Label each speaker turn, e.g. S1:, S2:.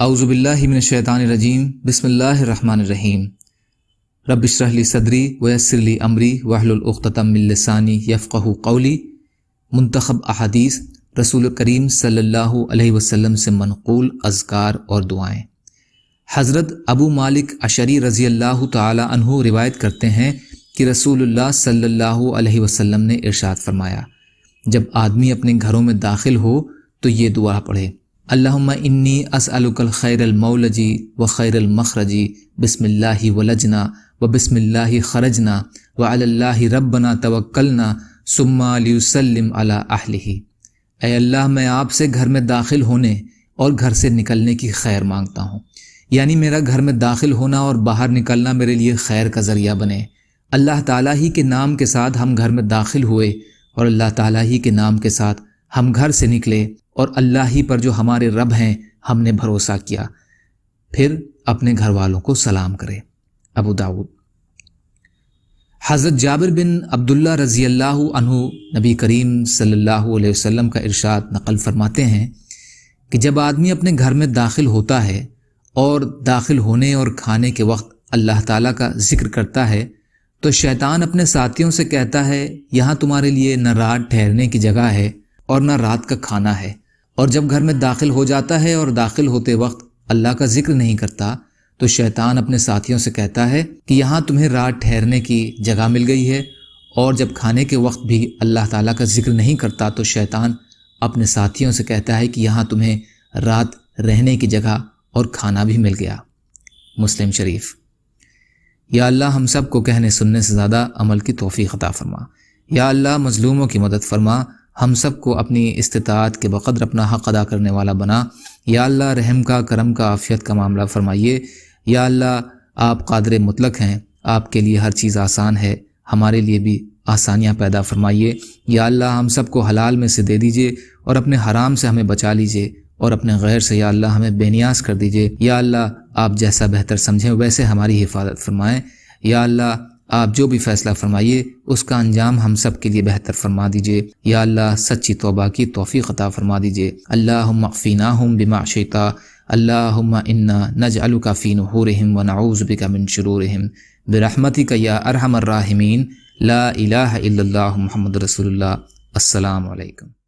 S1: اعوذ باللہ من الشیطان الرجیم بسم اللہ الرحمن الرحیم رب اشرح لی صدری ویسر لی امری واحلل عقدۃ من لسانی یفقہوا قولی۔ منتخب احادیث رسول کریم صلی اللہ علیہ وسلم سے منقول اذکار اور دعائیں۔ حضرت ابو مالک اشعری رضی اللہ تعالی عنہ روایت کرتے ہیں کہ رسول اللہ صلی اللہ علیہ وسلم نے ارشاد فرمایا، جب آدمی اپنے گھروں میں داخل ہو تو یہ دعا پڑھے، اللہم انی اسألک الخیر المولجی و خیر المخرجی، بسم اللہ ولجنا و بسم اللہ خرجنا وعلی اللہ ربنا توکلنا ثم لیسلم علی اہلہ۔ اے اللہ، میں آپ سے گھر میں داخل ہونے اور گھر سے نکلنے کی خیر مانگتا ہوں، یعنی میرا گھر میں داخل ہونا اور باہر نکلنا میرے لیے خیر کا ذریعہ بنے۔ اللہ تعالیٰ ہی کے نام کے ساتھ ہم گھر میں داخل ہوئے اور اللہ تعالیٰ ہی کے نام کے ساتھ ہم گھر سے نکلے، اور اللہ ہی پر جو ہمارے رب ہیں ہم نے بھروسہ کیا، پھر اپنے گھر والوں کو سلام کرے۔ ابو داؤد۔ حضرت جابر بن عبداللہ رضی اللہ عنہ نبی کریم صلی اللہ علیہ وسلم کا ارشاد نقل فرماتے ہیں کہ جب آدمی اپنے گھر میں داخل ہوتا ہے اور داخل ہونے اور کھانے کے وقت اللہ تعالیٰ کا ذکر کرتا ہے تو شیطان اپنے ساتھیوں سے کہتا ہے، یہاں تمہارے لیے نہ رات ٹھہرنے کی جگہ ہے اور نہ رات کا کھانا ہے۔ اور جب گھر میں داخل ہو جاتا ہے اور داخل ہوتے وقت اللہ کا ذکر نہیں کرتا تو شیطان اپنے ساتھیوں سے کہتا ہے کہ یہاں تمہیں رات ٹھہرنے کی جگہ مل گئی ہے۔ اور جب کھانے کے وقت بھی اللہ تعالیٰ کا ذکر نہیں کرتا تو شیطان اپنے ساتھیوں سے کہتا ہے کہ یہاں تمہیں رات رہنے کی جگہ اور کھانا بھی مل گیا۔ مسلم شریف۔ یا اللہ، ہم سب کو کہنے سننے سے زیادہ عمل کی توفیق عطا فرما۔ یا اللہ، مظلوموں کی مدد فرما، ہم سب کو اپنی استطاعت کے بقدر اپنا حق ادا کرنے والا بنا۔ یا اللہ، رحم کا، کرم کا، عافیت کا معاملہ فرمائیے۔ یا اللہ، آپ قادر مطلق ہیں، آپ کے لیے ہر چیز آسان ہے، ہمارے لیے بھی آسانیاں پیدا فرمائیے۔ یا اللہ، ہم سب کو حلال میں سے دے دیجئے اور اپنے حرام سے ہمیں بچا لیجئے، اور اپنے غیر سے یا اللہ ہمیں بے نیاز کر دیجئے۔ یا اللہ، آپ جیسا بہتر سمجھیں ویسے ہماری حفاظت فرمائیں۔ یا اللہ، آپ جو بھی فیصلہ فرمائیے اس کا انجام ہم سب کے لیے بہتر فرما دیجئے۔ یا اللہ، سچی توبہ کی توفیق عطا فرما دیجئے۔ اللہم اغفیناہم بما شئت، اللہم انا نجعلک فی نحورہم ونعوذ بک من شرورہم برحمتک یا ارحم الراحمین۔ لا الہ الا اللہ محمد رسول اللہ۔ السلام علیکم۔